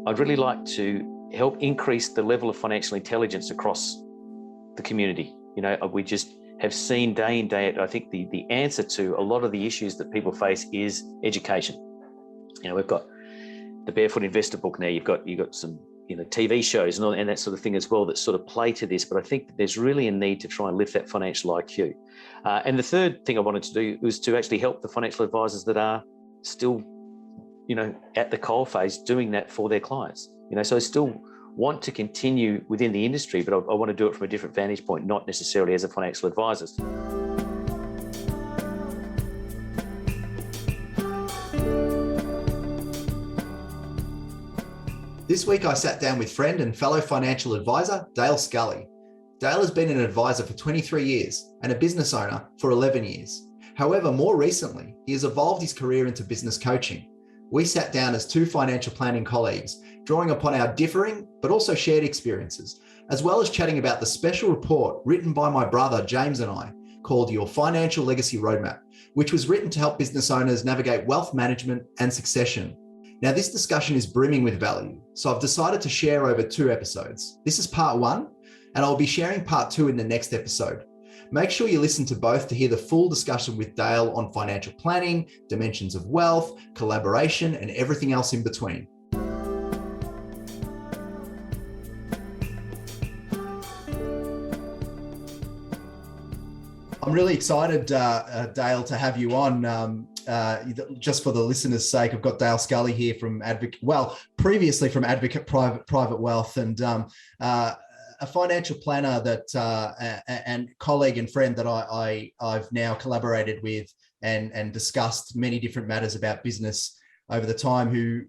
I'd really like to help increase the level of financial intelligence across the community. We just have seen day in, day out, I think the answer to a lot of the issues that people face is education. We've got the Barefoot Investor book now, you've got some TV shows and that sort of thing as well that sort of play to this, but I think that there's really a need to try and lift that financial IQ. And the third thing I wanted to do was to actually help the financial advisors that are still, at the coalface doing that for their clients. So I still want to continue within the industry, but I want to do it from a different vantage point, not necessarily as a financial advisor. This week I sat down with friend and fellow financial advisor, Dale Scully. Dale has been an advisor for 23 years and a business owner for 11 years. However, more recently, he has evolved his career into business coaching. We sat down as two financial planning colleagues, drawing upon our differing but also shared experiences, as well as chatting about the special report written by my brother, James, and I, called Your Financial Legacy Roadmap, which was written to help business owners navigate wealth management and succession. Now, this discussion is brimming with value, so I've decided to share over 2 episodes. This is part 1, and I'll be sharing part 2 in the next episode. Make sure you listen to both to hear the full discussion with Dale on financial planning, dimensions of wealth, collaboration, and everything else in between. I'm really excited, Dale, to have you on. Just for the listeners' sake, I've got Dale Scully here from previously from Advocate Private Wealth, and a financial planner that and colleague and friend that I've now collaborated with and discussed many different matters about business over the time. Who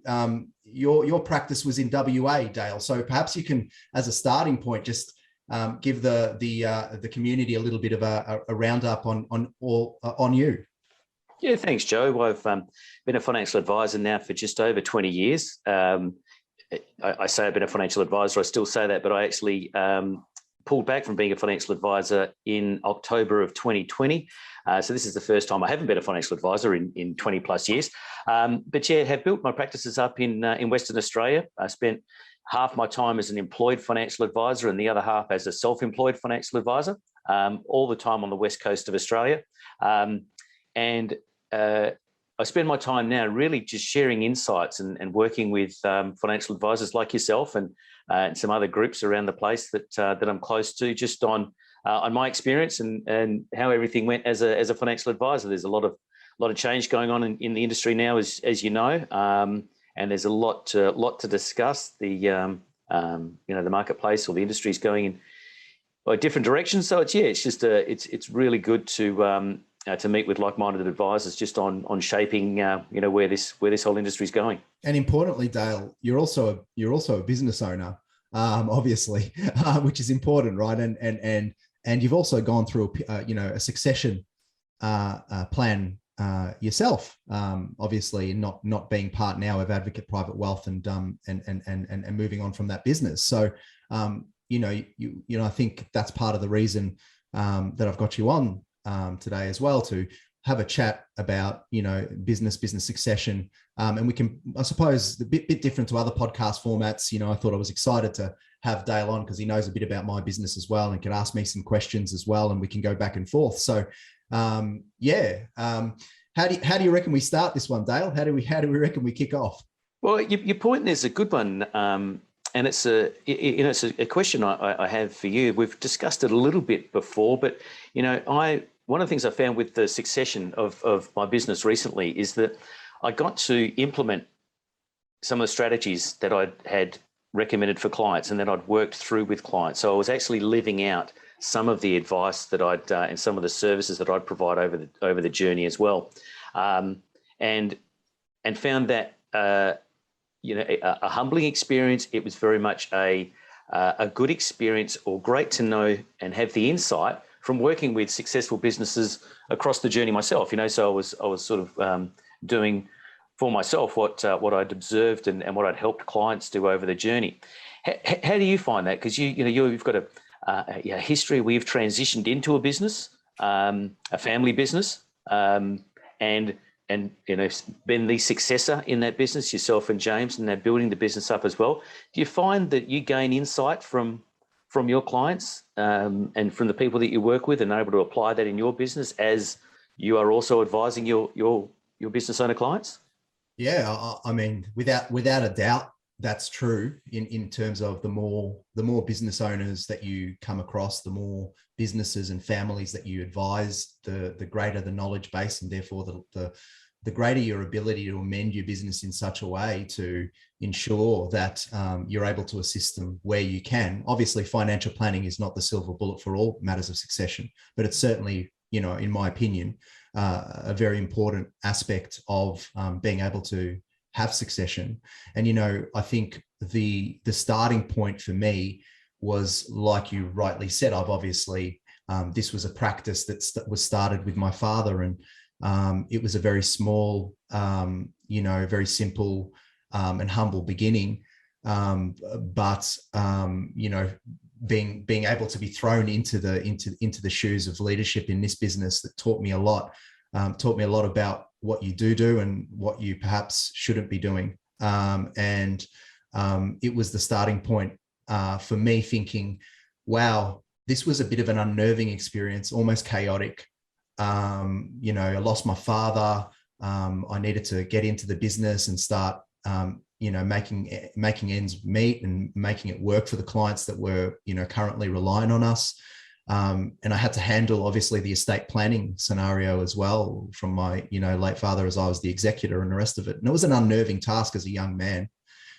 your practice was in WA, Dale. So perhaps you can, as a starting point, just give the community a little bit of a roundup on you. Yeah, thanks, Joe. I've been a financial advisor now for just over 20 years. I say I've been a financial advisor, I still say that, but I actually pulled back from being a financial advisor in October of 2020. So this is the first time I haven't been a financial advisor in 20 plus years. But yeah, have built my practices up in Western Australia. I spent half my time as an employed financial advisor and the other half as a self-employed financial advisor, all the time on the west coast of Australia. I spend my time now really just sharing insights and working with financial advisors like yourself and some other groups around the place that I'm close to, just on my experience and how everything went as a financial advisor. There's a lot of change going on in the industry now, as you know, and there's a lot to discuss. The marketplace or the industry is going in different directions. So it's really good to meet with like-minded advisors just on shaping where this whole industry is going. And importantly, Dale, you're also a business owner, obviously, which is important, right? And you've also gone through a succession plan yourself, obviously, and not being part now of Advocate Private Wealth and moving on from that business. So I think that's part of the reason that I've got you on today as well, to have a chat about business succession, and we can, I suppose, a bit different to other podcast formats. I thought I was excited to have Dale on because he knows a bit about my business as well and can ask me some questions as well, and we can go back and forth. So how do you reckon we start this one, Dale? How do we reckon we kick off? Well, your point is a good one. And it's a question I have for you. We've discussed it a little bit before, but one of the things I found with the succession of my business recently is that I got to implement some of the strategies that I had recommended for clients and that I'd worked through with clients. So I was actually living out some of the advice that I'd and some of the services that I'd provide over the journey as well, and found that a humbling experience. It was very much a good experience, or great to know and have the insight from working with successful businesses across the journey myself. So I was sort of doing for myself what I'd observed and what I'd helped clients do over the journey. How do you find that? Because you've got a history where you've transitioned into a business, a family business, and been the successor in that business, yourself and James, and they're building the business up as well. Do you find that you gain insight from your clients and from the people that you work with, and are able to apply that in your business as you are also advising your business owner clients? Yeah, I mean, without a doubt, that's true in terms of the more business owners that you come across, the more businesses and families that you advise, the greater the knowledge base, and therefore the greater your ability to amend your business in such a way to ensure that you're able to assist them where you can. Obviously, financial planning is not the silver bullet for all matters of succession, but it's certainly, in my opinion, a very important aspect of being able to have succession. And, I think the starting point for me was, like you rightly said, I've obviously, this was a practice that was started with my father, and it was a very small, very simple and humble beginning. But being able to be thrown into the shoes of leadership in this business, that taught me a lot about what you do and what you perhaps shouldn't be doing. And it was the starting point for me thinking, wow, this was a bit of an unnerving experience, almost chaotic. I lost my father. I needed to get into the business and start, making ends meet and making it work for the clients that were, currently relying on us. And I had to handle, obviously, the estate planning scenario as well from my, late father, as I was the executor and the rest of it. And it was an unnerving task as a young man.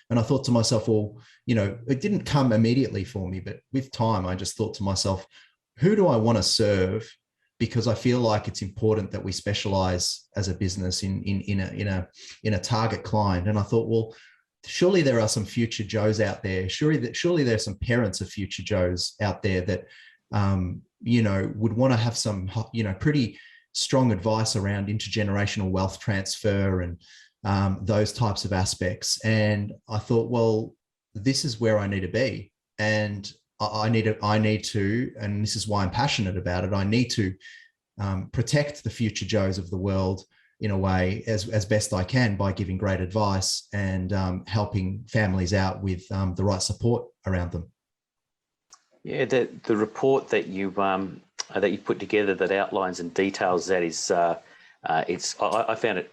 And I thought to myself, well, it didn't come immediately for me, but with time, I just thought to myself, who do I want to serve? Because I feel like it's important that we specialize as a business in a target client. And I thought, well, surely there are some future Joes out there. Surely there's some parents of future Joes out there that, would want to have some, pretty strong advice around intergenerational wealth transfer and those types of aspects. And I thought, well, this is where I need to be. And I need to, and this is why I'm passionate about it, I need to protect the future Joes of the world in a way as best I can by giving great advice and helping families out with the right support around them. Yeah, the report that you put together that outlines and details that is, I found it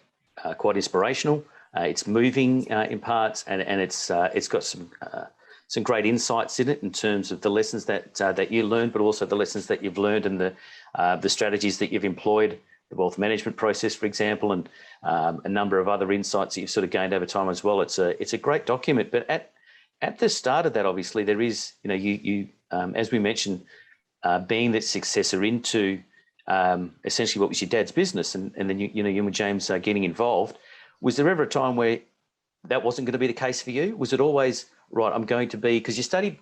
quite inspirational. It's moving in parts, and it's got some great insights in it in terms of the lessons that you learned, but also the lessons that you've learned and the strategies that you've employed, the wealth management process, for example, and a number of other insights that you've sort of gained over time as well. It's a great document, but at the start of that, obviously, there is, you as we mentioned, being the successor into essentially what was your dad's business, and then you and James getting involved. Was there ever a time where that wasn't going to be the case for you? Was it always, right, I'm going to be, because you studied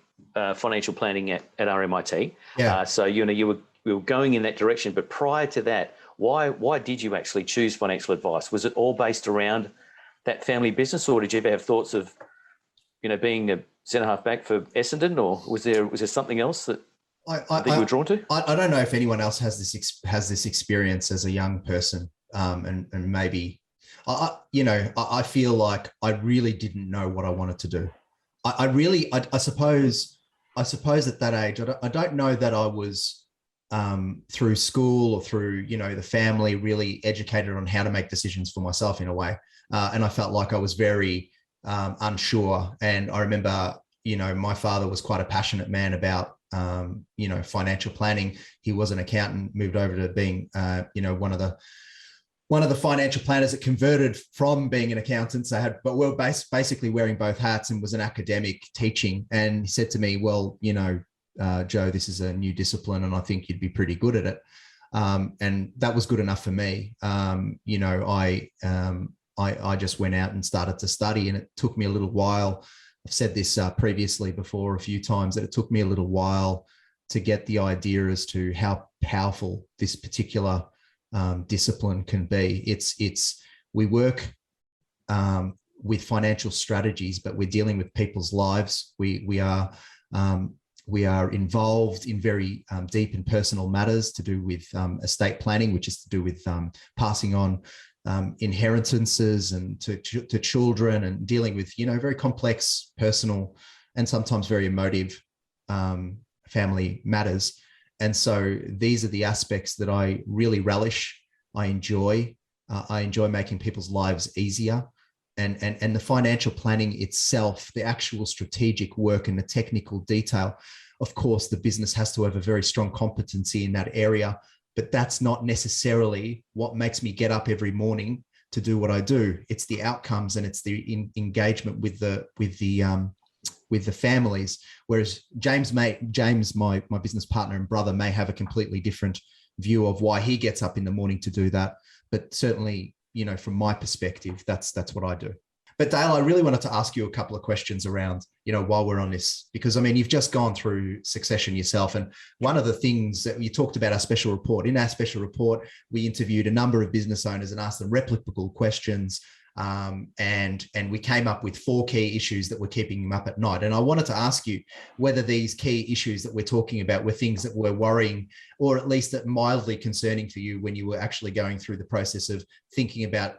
financial planning at RMIT, yeah. So you were going in that direction, but prior to that, why did you actually choose financial advice? Was it all based around that family business, or did you ever have thoughts of being a centre half back for Essendon, or was there something else that you were drawn to? I don't know if anyone else has this experience as a young person, and maybe I feel like I really didn't know what I wanted to do. I suppose at that age, I don't know that I was through school or through the family really educated on how to make decisions for myself in a way, and I felt like I was very unsure. And I remember my father was quite a passionate man about financial planning. He was an accountant, moved over to being one of the financial planners that converted from being an accountant. So but we're basically wearing both hats, and was an academic teaching. And he said to me, well, Joe, this is a new discipline, and I think you'd be pretty good at it. And that was good enough for me. I just went out and started to study, and it took me a little while. I've said this previously before a few times, that it took me a little while to get the idea as to how powerful this particular discipline can be. We work with financial strategies, but we're dealing with people's lives. We are involved in very deep and personal matters to do with estate planning, which is to do with passing on inheritances and to children, and dealing with, very complex personal and sometimes very emotive family matters. And so these are the aspects that I really relish. I enjoy making people's lives easier. And the financial planning itself, the actual strategic work and the technical detail. Of course, the business has to have a very strong competency in that area, but that's not necessarily what makes me get up every morning to do what I do. It's the outcomes, and it's the engagement with the families. Whereas James, my business partner and brother, may have a completely different view of why he gets up in the morning to do that. But certainly, from my perspective, that's what I do. But Dale, I really wanted to ask you a couple of questions around, while we're on this, because you've just gone through succession yourself. And one of the things that you talked about, our special report. In our special report, we interviewed a number of business owners and asked them replicable questions. And we came up with 4 key issues that were keeping them up at night. And I wanted to ask you whether these key issues that we're talking about were things that were worrying, or at least that mildly concerning for you when you were actually going through the process of thinking about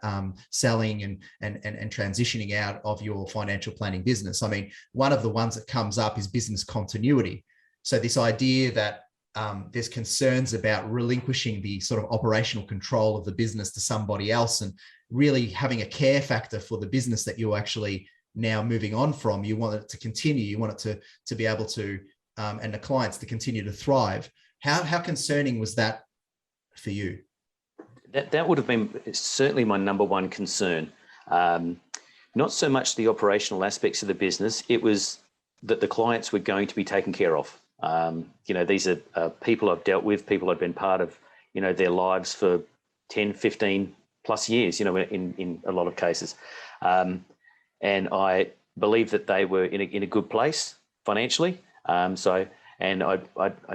selling and transitioning out of your financial planning business. One of the ones that comes up is business continuity. So this idea that there's concerns about relinquishing the sort of operational control of the business to somebody else, and really having a care factor for the business that you're actually now moving on from. You want it to continue. You want it to be able to, and the clients to continue to thrive. How concerning was that for you? That would have been certainly my number one concern. Not so much the operational aspects of the business. It was that the clients were going to be taken care of. These are people I've dealt with, people I've been part of, their lives for 10, 15 plus years, in a lot of cases. And I believe that they were in a good place financially. And I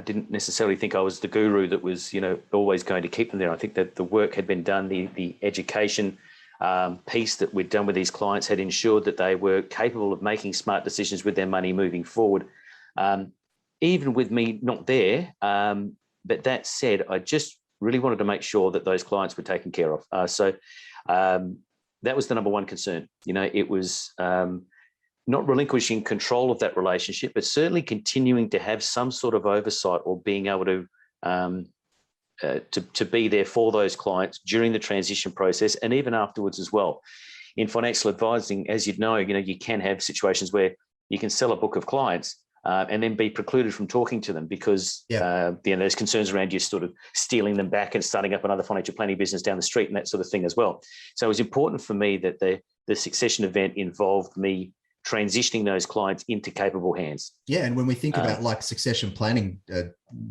didn't necessarily think I was the guru that was, always going to keep them there. I think that the work had been done, the education piece that we'd done with these clients had ensured that they were capable of making smart decisions with their money moving forward. Even with me not there, but that said, I just really wanted to make sure that those clients were taken care of. So that was the number one concern. It was not relinquishing control of that relationship, but certainly continuing to have some sort of oversight, or being able to be there for those clients during the transition process and even afterwards as well. In financial advising, as you can have situations where you can sell a book of clients and then be precluded from talking to them because there's concerns around you sort of stealing them back and starting up another financial planning business down the street and that sort of thing as well. So it was important for me that the succession event involved me transitioning those clients into capable hands. Yeah, and when we think about like succession planning,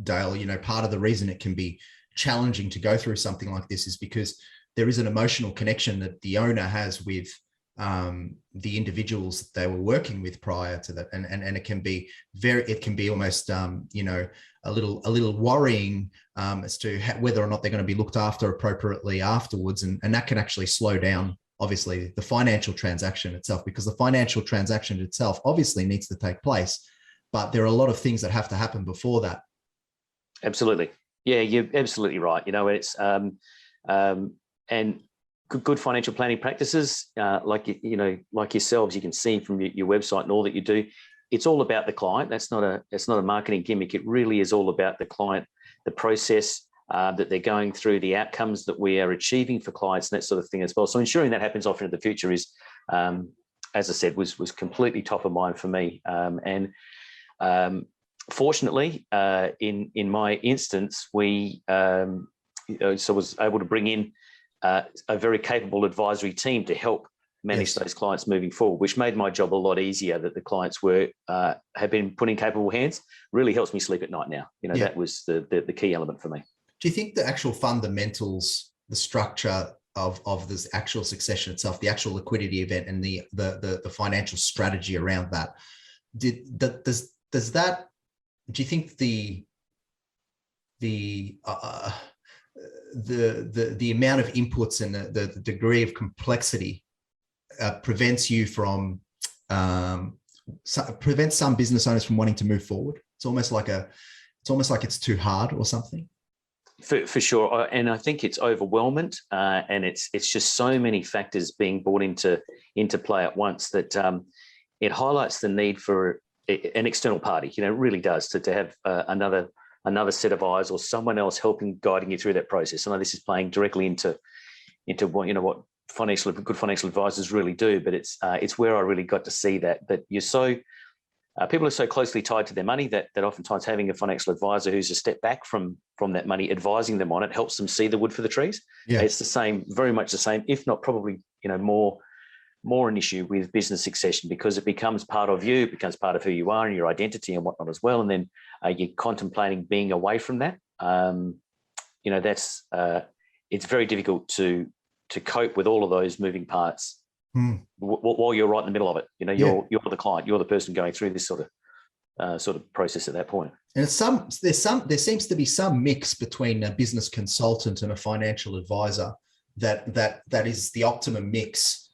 Dale, part of the reason it can be challenging to go through something like this is because there is an emotional connection that the owner has with the individuals that they were working with prior to that, and it can be almost a little worrying as to whether or not they're going to be looked after appropriately afterwards, and that can actually slow down obviously the financial transaction itself, because the financial transaction itself obviously needs to take place, but there are a lot of things that have to happen before that. Absolutely, yeah, you're absolutely right. It's and good financial planning practices, like yourselves, you can see from your website and all that you do. It's all about the client. It's not a marketing gimmick. It really is all about the client, the process that they're going through, the outcomes that we are achieving for clients, and that sort of thing as well. So ensuring that happens often in the future is, as I said, was completely top of mind for me. Fortunately, in my instance, we was able to bring in a very capable advisory team to help manage those clients moving forward, which made my job a lot easier. That the clients have been put in capable hands really helps me sleep at night now. That was the key element for me. Do you think the actual fundamentals, the structure of this actual succession itself, the actual liquidity event, and the financial strategy around that, does that? Do you think the amount of inputs and the degree of complexity prevents you from prevents some business owners from wanting to move forward? It's almost like it's too hard or something. For sure, and I think it's overwhelming, and it's just so many factors being brought into play at once that it highlights the need for an external party. It really does to have another set of eyes or someone else helping guiding you through that process. I know this is playing directly into what what good financial advisors really do, but it's where I really got to see that you're so. People are so closely tied to their money that oftentimes having a financial advisor who's a step back from that money, advising them on it, helps them see the wood for the trees. Yeah. It's the same, very much the same, if not probably more an issue with business succession, because it becomes part of you, it becomes part of who you are and your identity and whatnot as well. And then you're contemplating being away from that. That's it's very difficult to cope with all of those moving parts. While you're right in the middle of it, you're the client, you're the person going through this sort of process at that point. And there seems to be some mix between a business consultant and a financial advisor that is the optimum mix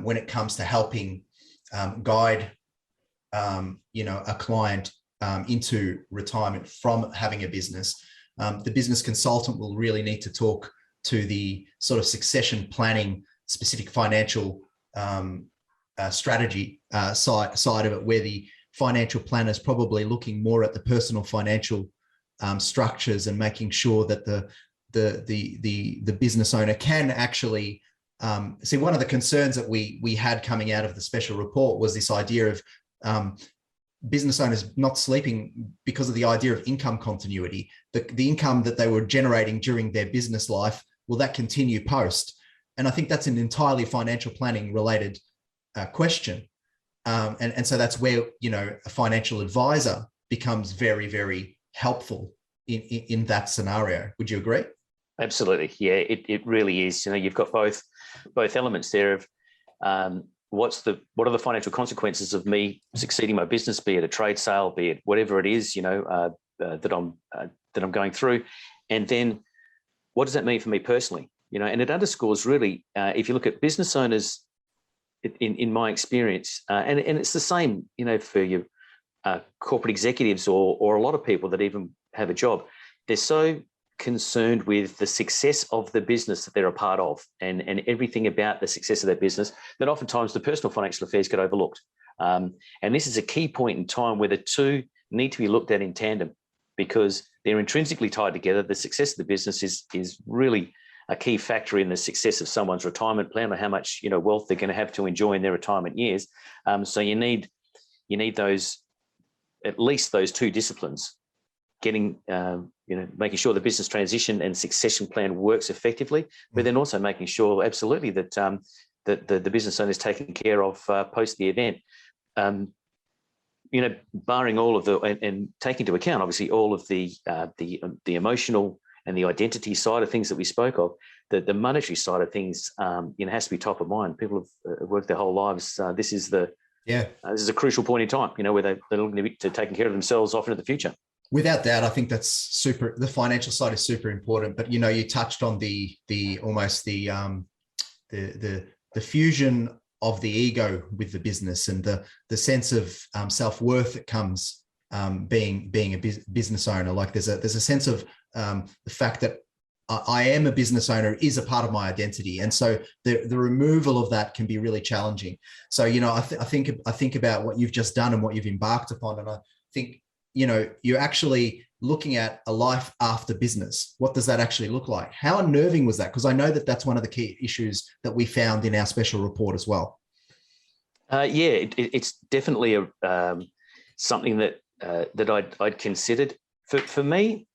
when it comes to helping guide a client into retirement from having a business. The business consultant will really need to talk to the sort of succession planning, specific financial strategy side of it, where the financial planner is probably looking more at the personal financial structures and making sure that the business owner can actually see. One of the concerns that we had coming out of the special report was this idea of business owners not sleeping because of the idea of income continuity. The income that they were generating during their business life, will that continue post? And I think that's an entirely financial planning related question. And so that's where, a financial advisor becomes very, very helpful in that scenario. Would you agree? Absolutely. Yeah, it really is. You've got both elements there of what are the financial consequences of me succeeding my business, be it a trade sale, be it whatever it is, that I'm going through. And then what does that mean for me personally? And it underscores really, if you look at business owners, in my experience, and it's the same, for your corporate executives or a lot of people that even have a job, they're so concerned with the success of the business that they're a part of and everything about the success of that business that oftentimes the personal financial affairs get overlooked. And this is a key point in time where the two need to be looked at in tandem because they're intrinsically tied together. The success of the business is really a key factor in the success of someone's retirement plan or how much wealth they're going to have to enjoy in their retirement years. So you need those, at least those two disciplines, getting making sure the business transition and succession plan works effectively, but then also making sure absolutely that the business owner is taken care of post the event. Barring all of and taking into account obviously all of the emotional and the identity side of things that we spoke of, the monetary side of things, has to be top of mind. People have worked their whole lives. This is a crucial point in time, where they're looking to taking care of themselves off into the future. Without doubt, I think that's super. The financial side is super important. But you touched on the fusion of the ego with the business and the sense of self-worth that comes being a business owner. Like there's a sense of the fact that I am a business owner is a part of my identity, and so the removal of that can be really challenging. So I think about what you've just done and what you've embarked upon, and I think you're actually looking at a life after business. What does that actually look like? How unnerving was that? Because I know that's one of the key issues that we found in our special report as well. It's definitely something that I'd considered. For me,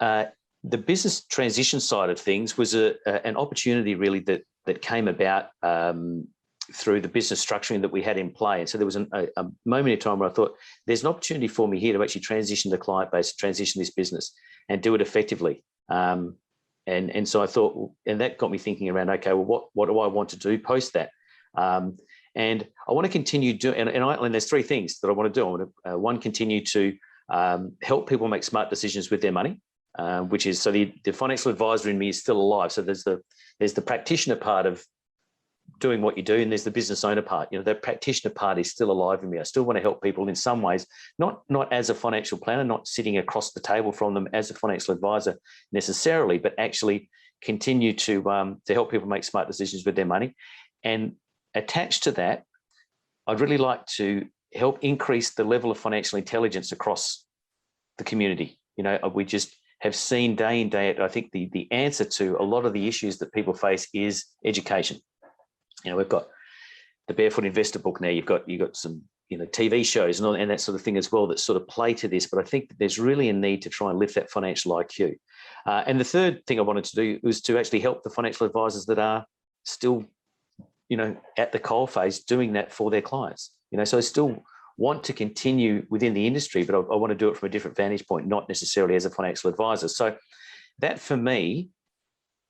the business transition side of things was an opportunity really that came about through the business structuring that we had in play. And so there was a moment in time where I thought there's an opportunity for me here to actually transition the client base, transition this business and do it effectively. And so I thought, and that got me thinking around, okay, well, what do I want to do post that? And I want to continue doing, and there's three things that I want to do. I want to, one, continue to help people make smart decisions with their money, which is, so the financial advisor in me is still alive. So there's the practitioner part of doing what you do, and there's the business owner part. You know, the practitioner part is still alive in me. I still want to help people in some ways, not as a financial planner, not sitting across the table from them as a financial advisor necessarily, but actually continue to help people make smart decisions with their money. And attached to that, I'd really like to help increase the level of financial intelligence across the community. You know, we just have seen day in, day out, I think the answer to a lot of the issues that people face is education. You know, we've got the Barefoot Investor book now, you've got some, you know, TV shows and that sort of thing as well that sort of play to this, but I think that there's really a need to try and lift that financial IQ. And the third thing I wanted to do was to actually help the financial advisors that are still, you know, at the coalface doing that for their clients. You know, so I still want to continue within the industry, but I want to do it from a different vantage point, not necessarily as a financial advisor. So that for me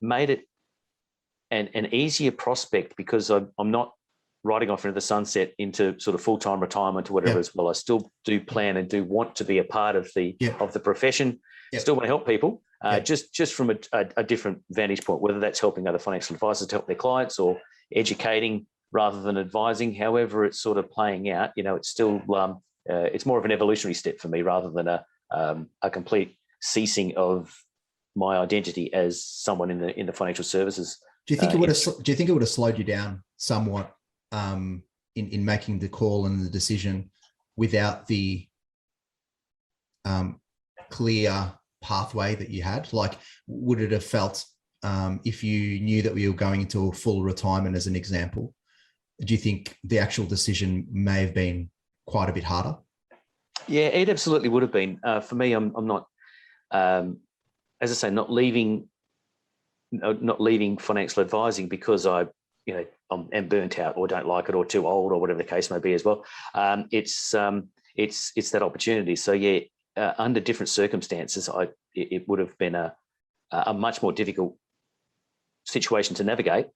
made it an easier prospect, because I'm not riding off into the sunset into sort of full-time retirement or whatever as well. I still do plan and do want to be a part of the profession. Still want to help people, just from a different vantage point, whether that's helping other financial advisors to help their clients or educating rather than advising. However it's sort of playing out, you know, it's still it's more of an evolutionary step for me rather than a complete ceasing of my identity as someone in the financial services. Do you think it would have slowed you down somewhat in making the call and the decision without the clear pathway that you had? Like, would it have felt if you knew that we were going into a full retirement, as an example? Do you think the actual decision may have been quite a bit harder? Yeah, it absolutely would have been. For me, I'm not, as I say, not leaving financial advising because I'm burnt out or don't like it or too old or whatever the case may be as well. It's that opportunity. So yeah, under different circumstances, it would have been a much more difficult situation to navigate.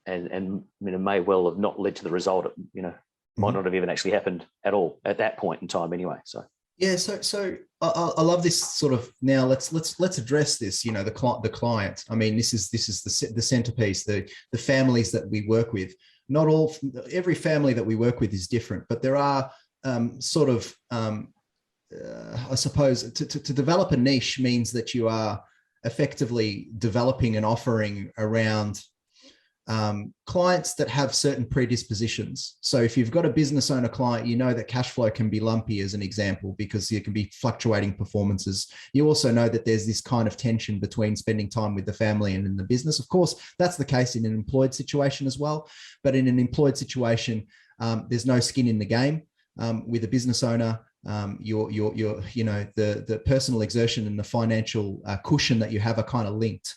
And you know, may well have not led to the result. You know, might not have even actually happened at all at that point in time, anyway. So yeah, so I love this sort of. Now let's address this. You know, the client. I mean, this is the centerpiece. The families that we work with. Not every family that we work with is different, but there are I suppose to develop a niche means that you are effectively developing an offering around clients that have certain predispositions. So if you've got a business owner client, you know that cash flow can be lumpy, as an example, because there can be fluctuating performances. You also know that there's this kind of tension between spending time with the family and in the business. Of course, that's the case in an employed situation as well. But in an employed situation, there's no skin in the game. With a business owner, the personal exertion and the financial cushion that you have are kind of linked.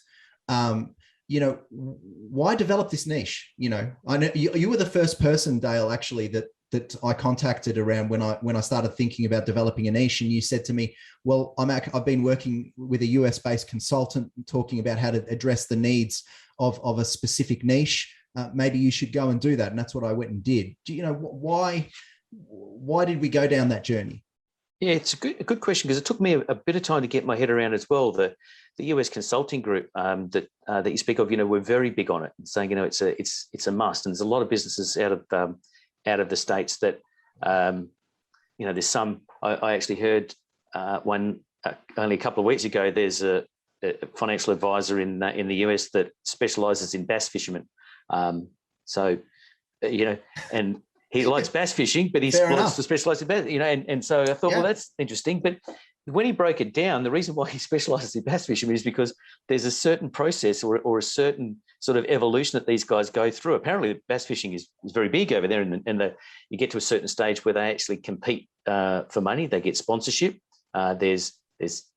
You know, why develop this niche? You know, I know you were the first person, Dale, actually, that I contacted around when I started thinking about developing a niche. And you said to me, well, I've been working with a US-based consultant talking about how to address the needs of a specific niche. Maybe you should go and do that. And that's what I went and did. Do you know why did we go down that journey? Yeah, it's a good question, because it took me a bit of time to get my head around as well. The US consulting group that you speak of, you know, we're very big on it, and saying, you know, it's a must. And there's a lot of businesses out of the States that, you know, there's some. I actually heard one only a couple of weeks ago. There's a financial advisor in the US that specialises in bass fishermen. So, you know, and he likes bass fishing, but he wants to specialize in bass, you know, and so I thought, well, that's interesting. But when he broke it down, the reason why he specializes in bass fishermen is because there's a certain process or a certain sort of evolution that these guys go through. Apparently, bass fishing is very big over there, and you get to a certain stage where they actually compete for money. They get sponsorship. There's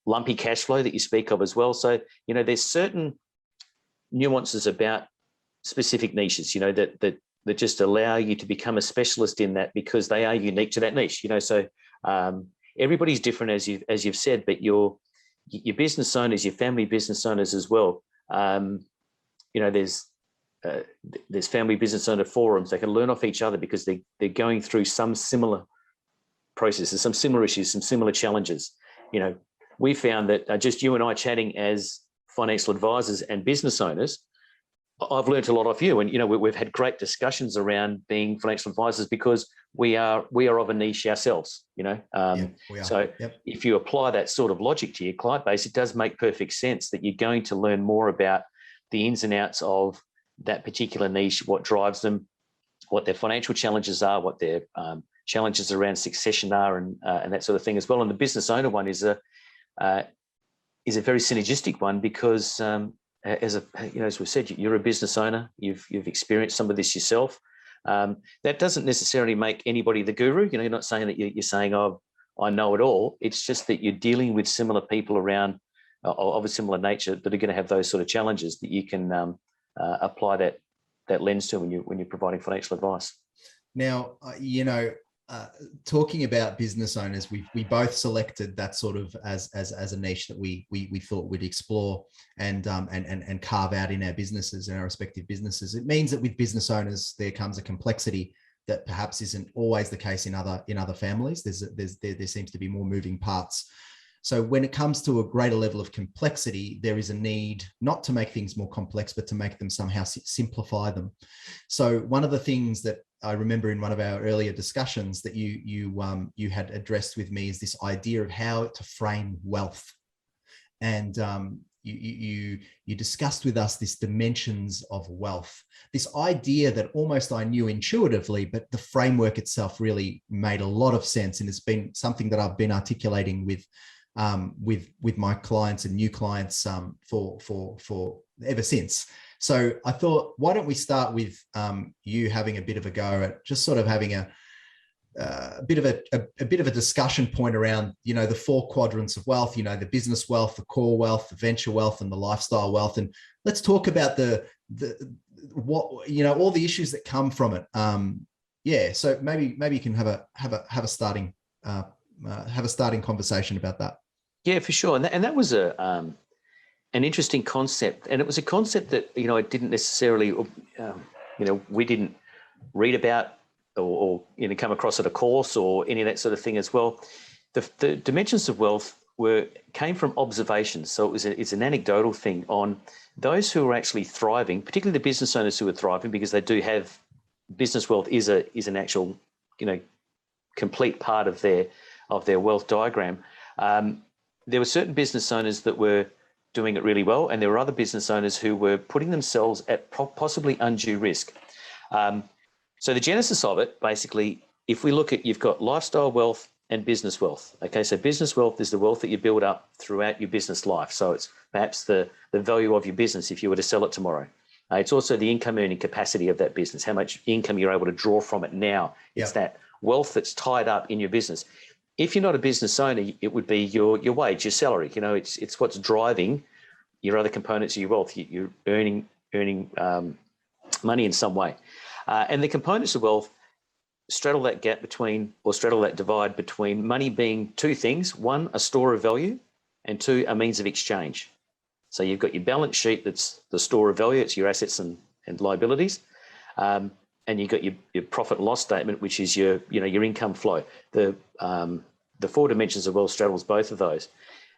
lumpy cash flow that you speak of as well. So, you know, there's certain nuances about specific niches, you know, that just allow you to become a specialist in that because they are unique to that niche, you know. So everybody's different, as you've said, but your business owners, your family business owners as well. You know, there's family business owner forums. They can learn off each other because they're going through some similar processes, some similar issues, some similar challenges. You know, we found that just you and I chatting as financial advisors and business owners, I've learned a lot off you, and we've had great discussions around being financial advisors because we are of a niche ourselves. We are. So Yep. if you apply that sort of logic to your client base, it does make perfect sense that you're going to learn more about the ins and outs of that particular niche, what drives them, what their financial challenges are, what their challenges around succession are, and that sort of thing as well. And the business owner one is a very synergistic one because as we've said, you're a business owner. You've experienced some of this yourself. That doesn't necessarily make anybody the guru. You're not saying that you're saying, "Oh, I know it all." It's just that you're dealing with similar people around of a similar nature that are going to have those sort of challenges that you can apply that lens to when you're providing financial advice. Now, talking about business owners, we both selected that sort of as a niche that we thought we'd explore and carve out in our businesses, in our respective businesses. It means that with business owners, there comes a complexity that perhaps isn't always the case in other families. There seems to be more moving parts. So when it comes to a greater level of complexity, there is a need not to make things more complex, but to make them somehow simplify them. So one of the things that I remember in one of our earlier discussions that you had addressed with me is this idea of how to frame wealth. And you discussed with us this dimensions of wealth, this idea that almost I knew intuitively, but the framework itself really made a lot of sense. And it's been something that I've been articulating with my clients and new clients for ever since. So I thought, why don't we start with you having a bit of a go at just sort of having a bit of a discussion point around, the 4 quadrants of wealth, the business wealth, the core wealth, the venture wealth, and the lifestyle wealth. And let's talk about what all the issues that come from it. So maybe you can have a starting conversation about that. Yeah, for sure. And that was an interesting concept. And it was a concept that, I didn't necessarily, we didn't read about or come across at a course or any of that sort of thing as well. The dimensions of wealth came from observations. So it's an anecdotal thing on those who are actually thriving, particularly the business owners who are thriving, because they do have business wealth is an actual, complete part of their wealth diagram. There were certain business owners that were doing it really well, and there were other business owners who were putting themselves at possibly undue risk. So the genesis of it, basically, if we look at, you've got lifestyle wealth and business wealth. Okay, so business wealth is the wealth that you build up throughout your business life. So it's perhaps the value of your business if you were to sell it tomorrow. It's also the income earning capacity of that business, how much income you're able to draw from it now. It's that wealth that's tied up in your business. If you're not a business owner, it would be your wage, your salary. It's what's driving your other components of your wealth. You're earning money in some way. And the components of wealth straddle that gap between, or straddle that divide between money being 2 things: 1, a store of value, and 2, a means of exchange. So you've got your balance sheet, that's the store of value, it's your assets and liabilities. And you've got your profit and loss statement, which is your income flow. The 4 dimensions of wealth straddles both of those.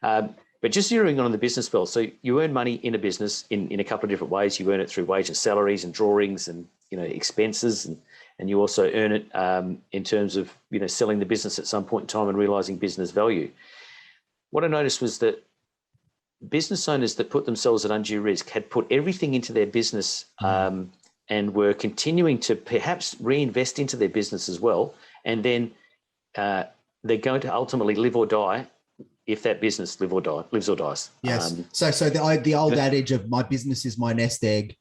But just zeroing on the business wealth, so you earn money in a business in a couple of different ways. You earn it through wage and salaries and drawings and expenses, and you also earn it in terms of selling the business at some point in time and realizing business value. What I noticed was that business owners that put themselves at undue risk had put everything into their business and were continuing to perhaps reinvest into their business as well. And then they're going to ultimately live or die if that business lives or dies. Yes. So the old adage of my business is my nest egg,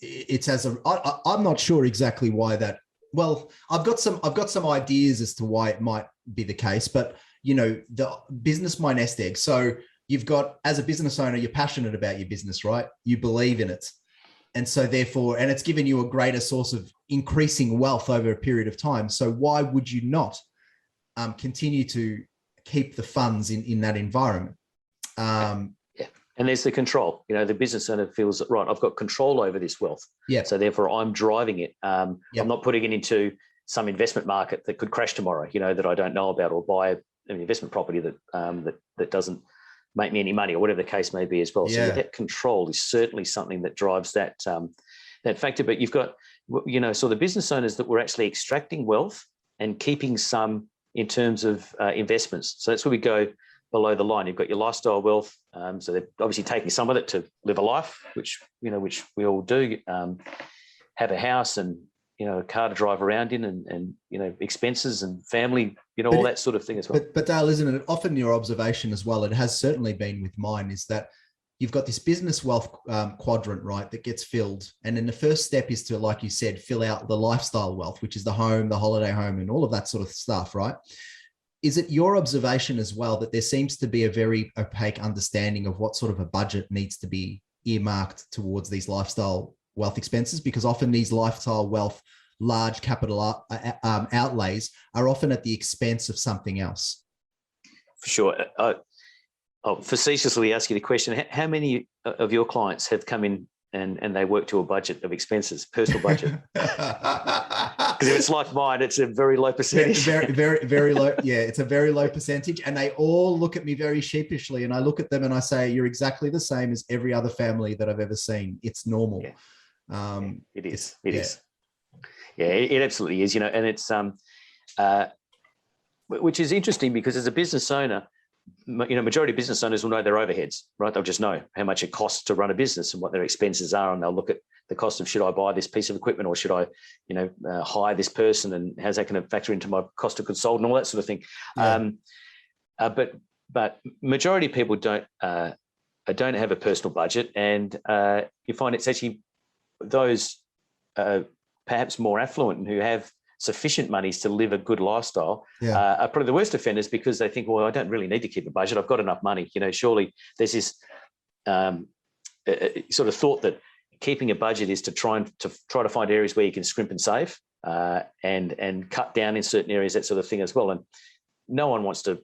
it's I'm not sure exactly why that. Well, I've got some ideas as to why it might be the case, but the business my nest egg. So you've got, as a business owner, you're passionate about your business, right? You believe in it. And so therefore, and it's given you a greater source of increasing wealth over a period of time. So why would you not continue to keep the funds in that environment? And there's the control. The business owner feels that, right, I've got control over this wealth. Yeah. So therefore, I'm driving it. I'm not putting it into some investment market that could crash tomorrow, that I don't know about, or buy an investment property that doesn't make me any money, or whatever the case may be as well. Yeah. So that control is certainly something that drives that that factor. But you've got, so the business owners that were actually extracting wealth and keeping some in terms of investments. So that's where we go below the line. You've got your lifestyle wealth. So they're obviously taking some of it to live a life, which we all do, have a house and, a car to drive around in, and expenses and family, all that sort of thing as well. But Dale, isn't it often your observation as well? It has certainly been with mine, is that you've got this business wealth quadrant, right, that gets filled. And then the first step is to, like you said, fill out the lifestyle wealth, which is the home, the holiday home, and all of that sort of stuff, right? Is it your observation as well that there seems to be a very opaque understanding of what sort of a budget needs to be earmarked towards these lifestyle wealth expenses? Because often these lifestyle wealth, large capital outlays are often at the expense of something else. For sure. I'll facetiously ask you the question, how many of your clients have come in and they work to a budget of expenses, personal budget? Because if it's like mine, it's a very low percentage. Very, very, very low. Yeah, it's a very low percentage. And they all look at me very sheepishly. And I look at them and I say, you're exactly the same as every other family that I've ever seen. It's normal. Yeah. It is. It is. Yeah, it absolutely is, and it's, which is interesting because as a business owner, majority of business owners will know their overheads, right? They'll just know how much it costs to run a business and what their expenses are. And they'll look at the cost of, should I buy this piece of equipment, or should I, hire this person, and how's that going to factor into my cost of goods sold and all that sort of thing. Yeah. But majority of people don't have a personal budget, and you find it's actually those perhaps more affluent and who have sufficient monies to live a good lifestyle are probably the worst offenders, because they think, well, I don't really need to keep a budget. I've got enough money. Surely there's this sort of thought that keeping a budget is to try to find areas where you can scrimp and save and cut down in certain areas, that sort of thing as well. And no one wants to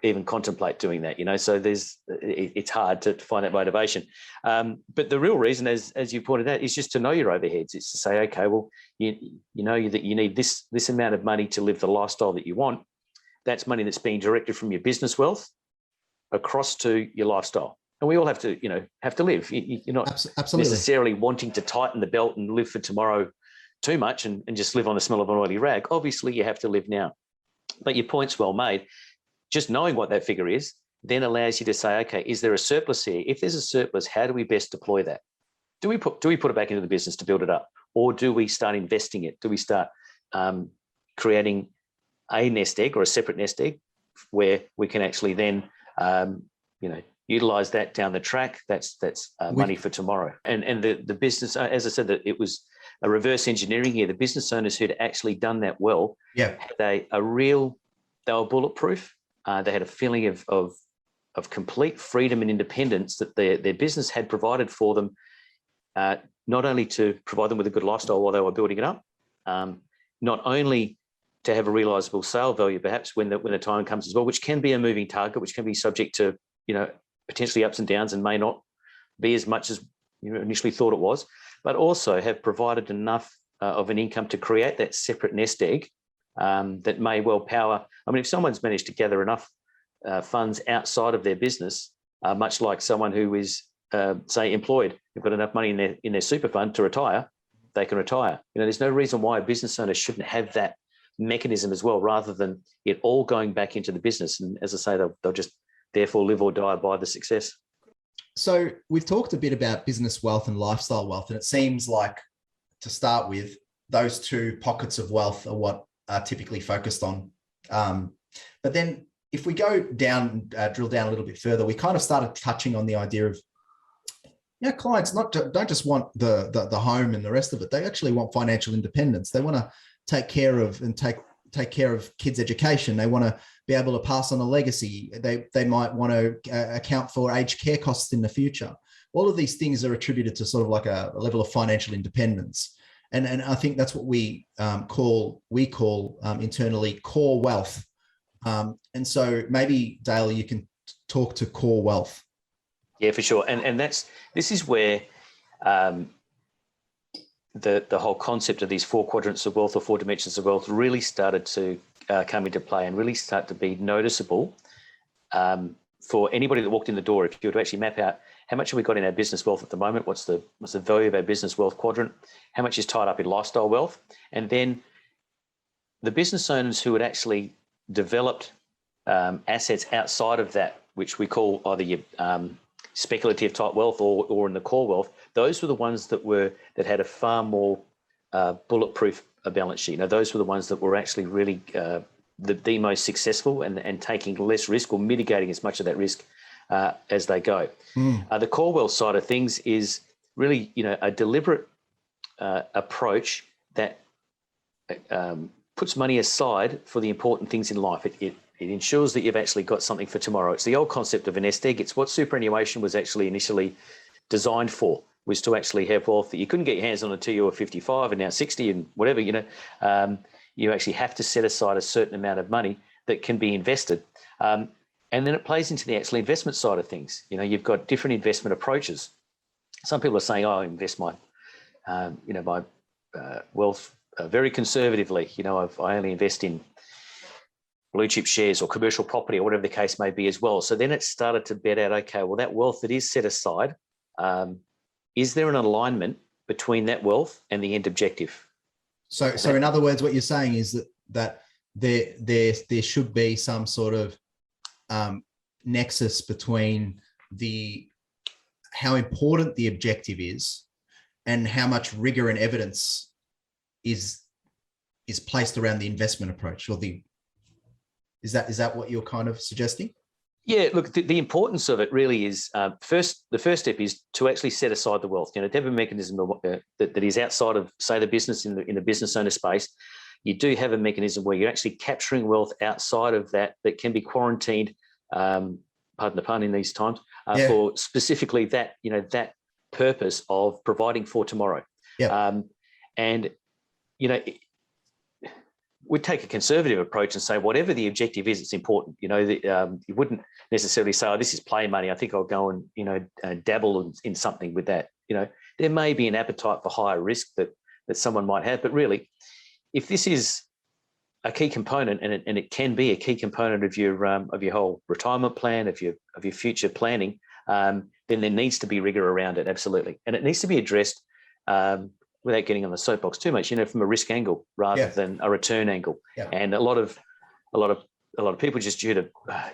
even contemplate doing that, so it's hard to find that motivation. But the real reason, as you pointed out, is just to know your overheads. It's to say, okay, well, you know that you need this amount of money to live the lifestyle that you want. That's money that's being directed from your business wealth across to your lifestyle. And we all have to live. You're not Absolutely. necessarily wanting to tighten the belt and live for tomorrow too much and just live on the smell of an oily rag. Obviously, you have to live now. But your point's well made. Just knowing what that figure is then allows you to say, okay, is there a surplus here? If there's a surplus, how do we best deploy that? Do we put it back into the business to build it up? Or do we start investing it? Do we start creating a nest egg or a separate nest egg where we can actually then, utilize that down the track? That's money for tomorrow. And the business, as I said, that it was a reverse engineering here. The business owners who'd actually done that well, had they were bulletproof. They had a feeling of complete freedom and independence that their business had provided for them, not only to provide them with a good lifestyle while they were building it up, not only to have a realisable sale value, perhaps when the time comes as well, which can be a moving target, which can be subject to potentially ups and downs and may not be as much as you initially thought it was, but also have provided enough of an income to create that separate nest egg that may well power. I mean, if someone's managed to gather enough funds outside of their business, much like someone who is, say, employed, they've got enough money in their super fund to retire, they can retire. There's no reason why a business owner shouldn't have that mechanism as well, rather than it all going back into the business. And as I say, they'll just therefore live or die by the success. So we've talked a bit about business wealth and lifestyle wealth, and it seems like, to start with, those two pockets of wealth are what are typically focused on. But then if we go down, drill down a little bit further, we kind of started touching on the idea of, clients don't just want the home and the rest of it. They actually want financial independence. They want to take care of kids' education. They want to be able to pass on a legacy. They might want to account for aged care costs in the future. All of these things are attributed to sort of like a level of financial independence. And I think that's what we call internally core wealth. And so maybe, Dale, you can talk to core wealth. Yeah, for sure. And this is where the whole concept of these four quadrants of wealth or four dimensions of wealth really started to come into play and really start to be noticeable for anybody that walked in the door, if you were to actually map out how much have we got in our business wealth at the moment, what's the value of our business wealth quadrant, how much is tied up in lifestyle wealth, and then the business owners who had actually developed assets outside of that, which we call either your speculative type wealth or in the core wealth, those were the ones that had a far more bulletproof balance sheet. Those were the ones that were actually really the most successful and taking less risk or mitigating as much of that risk as they go. The core wealth side of things is really, a deliberate approach that puts money aside for the important things in life. It ensures that you've actually got something for tomorrow. It's the old concept of a nest egg. It's what superannuation was actually initially designed for, was to actually have wealth that you couldn't get your hands on until you were 55 and now 60 and whatever, you actually have to set aside a certain amount of money that can be invested. And then it plays into the actual investment side of things. You've got different investment approaches. Some people are saying, I invest my wealth very conservatively. I only invest in blue chip shares or commercial property or whatever the case may be as well. So then it started to bet out, okay, well, that wealth that is set aside, is there an alignment between that wealth and the end objective? So in other words, what you're saying is that there should be some sort of nexus between how important the objective is and how much rigor and evidence is placed around the investment approach, or is that what you're kind of suggesting? Yeah, look, the importance of it really is the first step is to actually set aside the wealth. To have a mechanism that is outside of, say, the business in the business owner space. You do have a mechanism where you're actually capturing wealth outside of that can be quarantined, pardon the pun in these times, for specifically that that purpose of providing for tomorrow. Yeah. We'd take a conservative approach and say whatever the objective is, it's important. You wouldn't necessarily say, "Oh, this is play money. I think I'll go and dabble in something with that." There may be an appetite for higher risk that someone might have, but really, if this is a key component, and it can be a key component of your whole retirement plan, of your future planning, then there needs to be rigor around it, absolutely, and it needs to be addressed. Without getting on the soapbox too much, from a risk angle rather than a return angle. Yeah. And a lot of people, just due to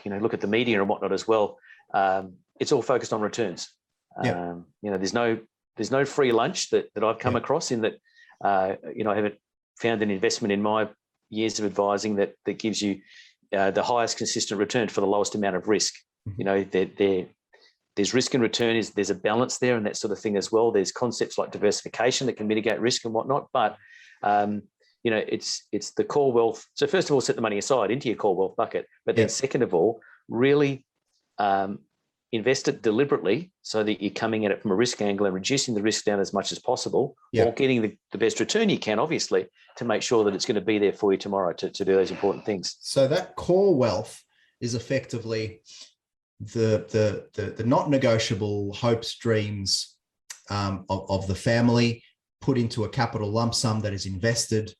look at the media and whatnot as well, it's all focused on returns. Yeah. There's no free lunch that I've come across in that. I haven't found an investment in my years of advising that gives you the highest consistent return for the lowest amount of risk. Mm-hmm. There's risk and return, there's a balance there and that sort of thing as well. There's concepts like diversification that can mitigate risk and whatnot, but it's the core wealth. So first of all, set the money aside into your core wealth bucket, but then second of all, really invest it deliberately so that you're coming at it from a risk angle and reducing the risk down as much as possible, or getting the best return you can, obviously, to make sure that it's going to be there for you tomorrow to do those important things. So that core wealth is effectively the not negotiable hopes, dreams of the family put into a capital lump sum that is invested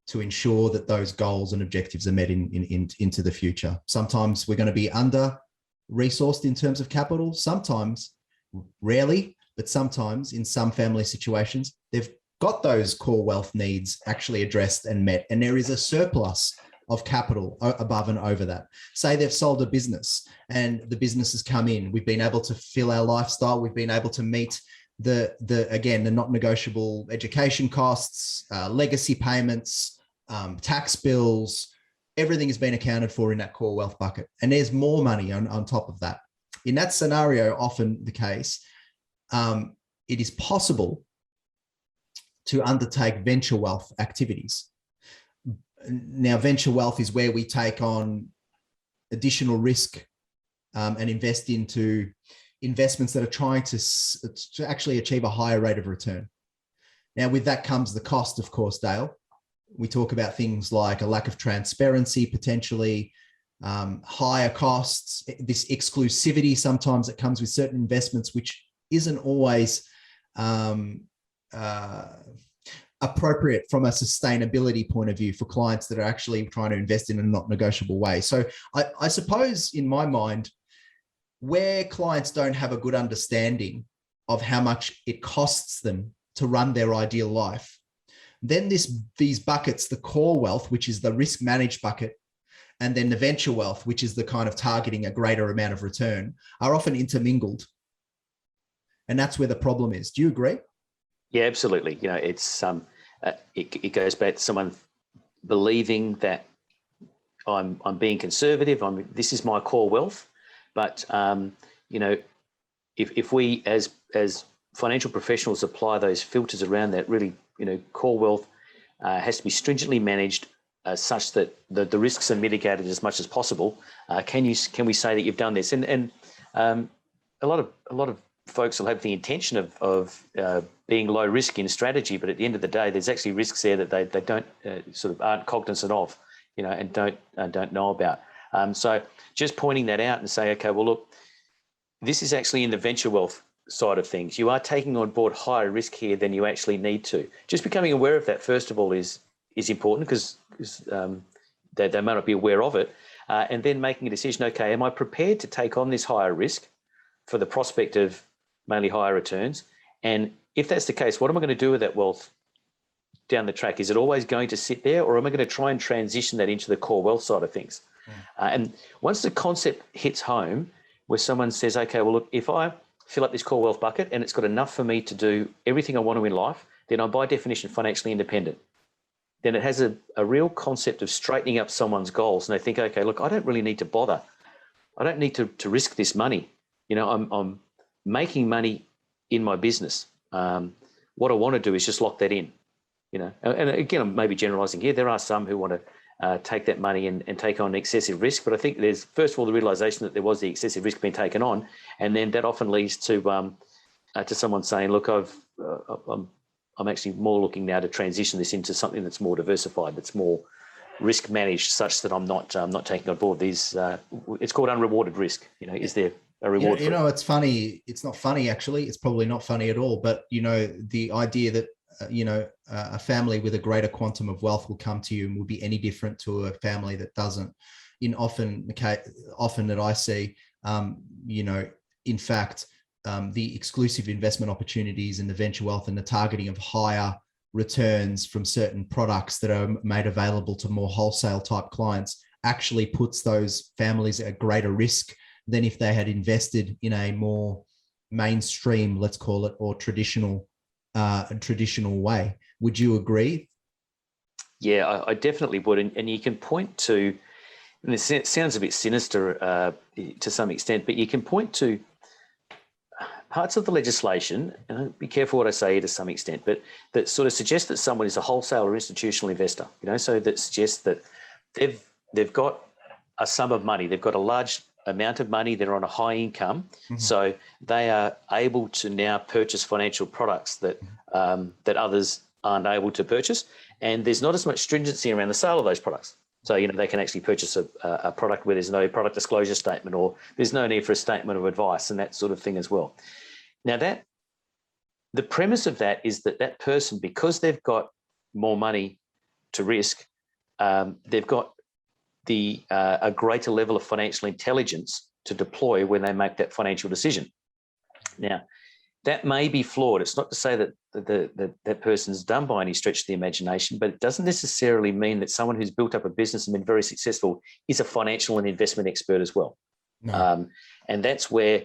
to ensure that those goals and objectives are met into the future. Sometimes we're going to be under resourced in terms of capital. Sometimes, rarely, but sometimes in some family situations, they've got those core wealth needs actually addressed and met, and there is a surplus of capital above and over that. Say they've sold a business and the business has come in. We've been able to fill our lifestyle. We've been able to meet the not negotiable education costs, legacy payments, tax bills. Everything has been accounted for in that core wealth bucket. And there's more money on top of that. In that scenario, often the case, it is possible to undertake venture wealth activities. Now, venture wealth is where we take on additional risk and invest into investments that are trying to actually achieve a higher rate of return. Now, with that comes the cost, of course, Dale. We talk about things like a lack of transparency, potentially higher costs, this exclusivity sometimes that comes with certain investments, which isn't always appropriate from a sustainability point of view for clients that are actually trying to invest in a not negotiable way. So I suppose in my mind, where clients don't have a good understanding of how much it costs them to run their ideal life, then these buckets, the core wealth, which is the risk managed bucket, and then the venture wealth, which is the kind of targeting a greater amount of return, are often intermingled. And that's where the problem is. Do you agree? Yeah, absolutely. It's it goes back to someone believing that I'm being conservative. This is my core wealth, but if we as financial professionals apply those filters around that, really, core wealth has to be stringently managed such that the risks are mitigated as much as possible. Can we say that you've done this? And a lot of folks will have the intention of being low risk in strategy, but at the end of the day, there's actually risks there that they don't sort of aren't cognizant of, and don't know about. So just pointing that out and say, okay, well, look, this is actually in the venture wealth side of things. You are taking on board higher risk here than you actually need to. Just becoming aware of that, first of all, is important, because they may not be aware of it, and then making a decision. Okay, am I prepared to take on this higher risk for the prospect of mainly higher returns? And if that's the case, what am I going to do with that wealth down the track? Is it always going to sit there, or am I going to try and transition that into the core wealth side of things? And once the concept hits home, where someone says, okay, well, look, if I fill up this core wealth bucket and it's got enough for me to do everything I want to in life, then I'm by definition financially independent. Then it has a real concept of straightening up someone's goals. And they think, okay, look, I don't really need to bother. I don't need to risk this money. I'm making money in my business. What I want to do is just lock that in, and again, I'm maybe generalizing here. There are some who want to take that money and take on excessive risk. But I think there's, first of all, the realization that there was the excessive risk being taken on. And then that often leads to someone saying, look, I'm actually more looking now to transition this into something that's more diversified, that's more risk managed, such that I'm not taking on board these. It's called unrewarded risk. Is there a reward? It's funny. It's not funny, actually. It's probably not funny at all. But the idea that a family with a greater quantum of wealth will come to you and will be any different to a family that doesn't. Often that I see, in fact, the exclusive investment opportunities and the venture wealth and the targeting of higher returns from certain products that are made available to more wholesale type clients actually puts those families at greater risk than if they had invested in a more mainstream, let's call it, or traditional way. Would you agree? Yeah, I definitely would. And you can point to, and it sounds a bit sinister to some extent, but you can point to parts of the legislation, and be careful what I say here to some extent, but that sort of suggest that someone is a wholesale or institutional investor, so that suggests that they've got a sum of money, they've got a large amount of money, they're on a high income, so they are able to now purchase financial products that others aren't able to purchase, and there's not as much stringency around the sale of those products. So they can actually purchase a product where there's no product disclosure statement, or there's no need for a statement of advice and that sort of thing as well. Now, the premise of that is that person, because they've got more money to risk, they've got a greater level of financial intelligence to deploy when they make that financial decision. Now, that may be flawed. It's not to say that that person's done by any stretch of the imagination, but it doesn't necessarily mean that someone who's built up a business and been very successful is a financial and investment expert as well. No. And that's where,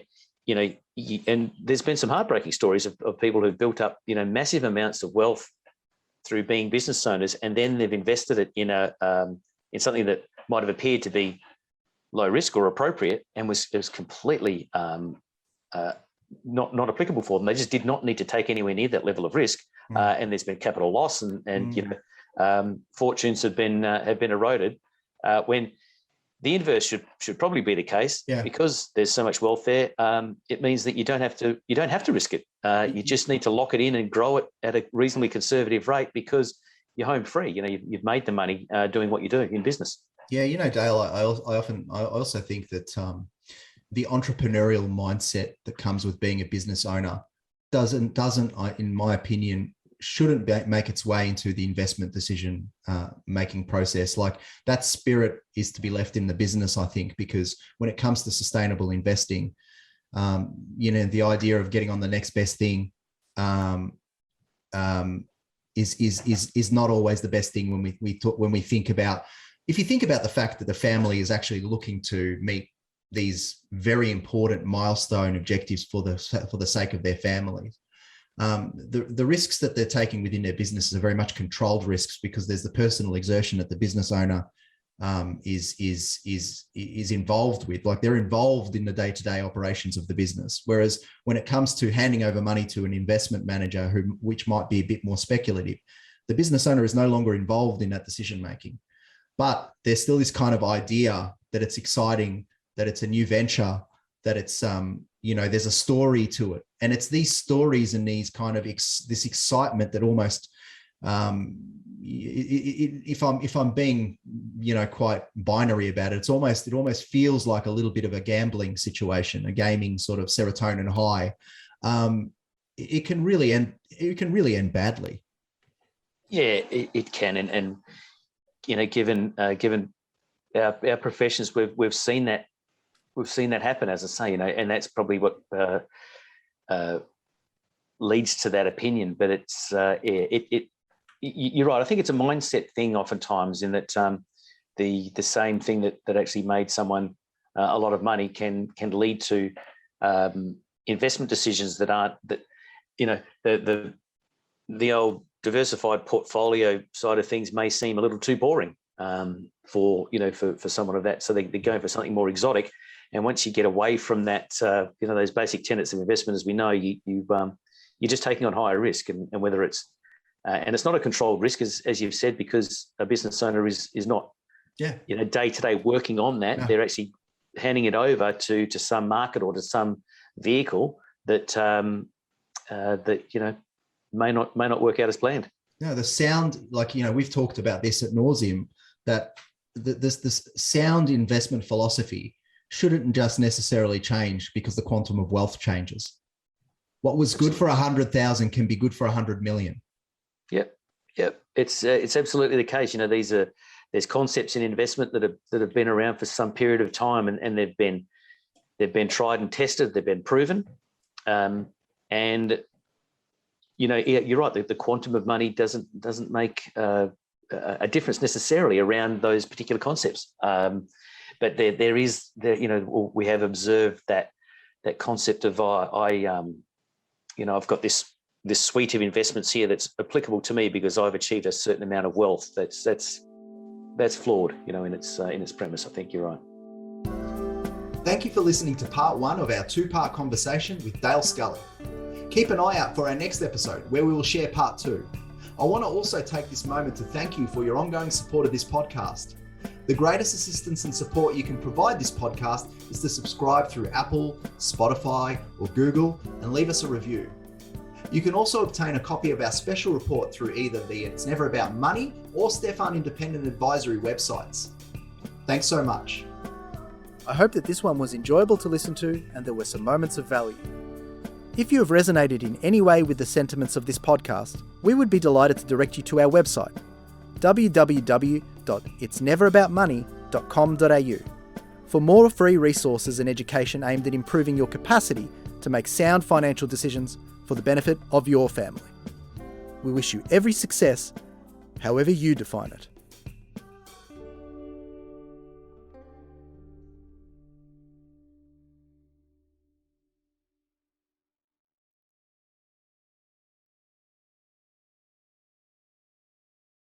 and there's been some heartbreaking stories of people who've built up, massive amounts of wealth through being business owners, and then they've invested it in something that might have appeared to be low risk or appropriate, and was completely not applicable for them. They just did not need to take anywhere near that level of risk, and there's been capital loss, and fortunes have been eroded. When the inverse should probably be the case, because there's so much wealth there. It means that you don't have to risk it. You just need to lock it in and grow it at a reasonably conservative rate, because you're home free. You've made the money doing what you do in business. Yeah, Dale, I also think that the entrepreneurial mindset that comes with being a business owner doesn't, in my opinion, shouldn't make its way into the investment decision making process. Like, that spirit is to be left in the business, I think, because when it comes to sustainable investing, The idea of getting on the next best thing is not always the best thing when we think about, if you think about the fact that the family is actually looking to meet these very important milestone objectives for the sake of their families. The risks that they're taking within their businesses are very much controlled risks, because there's the personal exertion that the business owner is involved with. Like, they're involved in the day-to-day operations of the business. Whereas when it comes to handing over money to an investment manager, which might be a bit more speculative, the business owner is no longer involved in that decision making. But there's still this kind of idea that it's exciting, that it's a new venture, that it's there's a story to it, and it's these stories and these kind of this excitement that almost, if I'm being quite binary about it, it almost feels like a little bit of a gambling situation, a gaming sort of serotonin high. It can really end badly. Yeah, it can, and given our professions, we've seen that. We've seen that happen, as I say, and that's probably what leads to that opinion. But it's you're right. I think it's a mindset thing oftentimes, in that the same thing that actually made someone a lot of money can lead to investment decisions that aren't the old diversified portfolio side of things may seem a little too boring for someone of that. So they're going for something more exotic. And once you get away from that, those basic tenets of investment, as we know, you're just taking on higher risk, and whether it's and it's not a controlled risk, as you've said, because a business owner is not day to day working on that. Yeah. They're actually handing it over to some market or to some vehicle that may not work out as planned. No, the sound, we've talked about this ad nauseum, that this sound investment philosophy shouldn't just necessarily change because the quantum of wealth changes. What was good for 100,000 can be good for 100 million. Yep. It's absolutely the case. There's concepts in investment that have been around for some period of time, and they've been tried and tested. They've been proven, and you're right. The quantum of money doesn't make a difference necessarily around those particular concepts. But we have observed that concept of I've got this suite of investments here that's applicable to me because I've achieved a certain amount of wealth. That's flawed, in its premise. I think you're right. Thank you for listening to part 1 of our 2-part conversation with Dale Scully. Keep an eye out for our next episode, where we will share part 2. I want to also take this moment to thank you for your ongoing support of this podcast. The greatest assistance and support you can provide this podcast is to subscribe through Apple, Spotify, or Google, and leave us a review. You can also obtain a copy of our special report through either the It's Never About Money or Stephan Independent Advisory websites. Thanks so much. I hope that this one was enjoyable to listen to and there were some moments of value. If you have resonated in any way with the sentiments of this podcast, we would be delighted to direct you to our website, www.itsneveraboutmoney.com.au, for more free resources and education aimed at improving your capacity to make sound financial decisions for the benefit of your family. We wish you every success, however you define it.